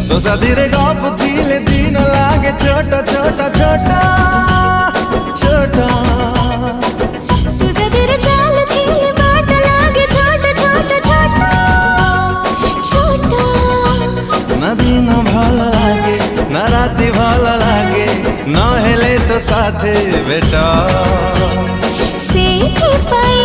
तो धीरे गप धीरे दिन लागे छोटा छोटा छोटा छोटा तुझा धीरे चाल धीरे बाट लागे छोटा छोटा छोटा छोटा ना दिन भल लागे ना राति भल लागे न हेले तो साथे बेटा से पाई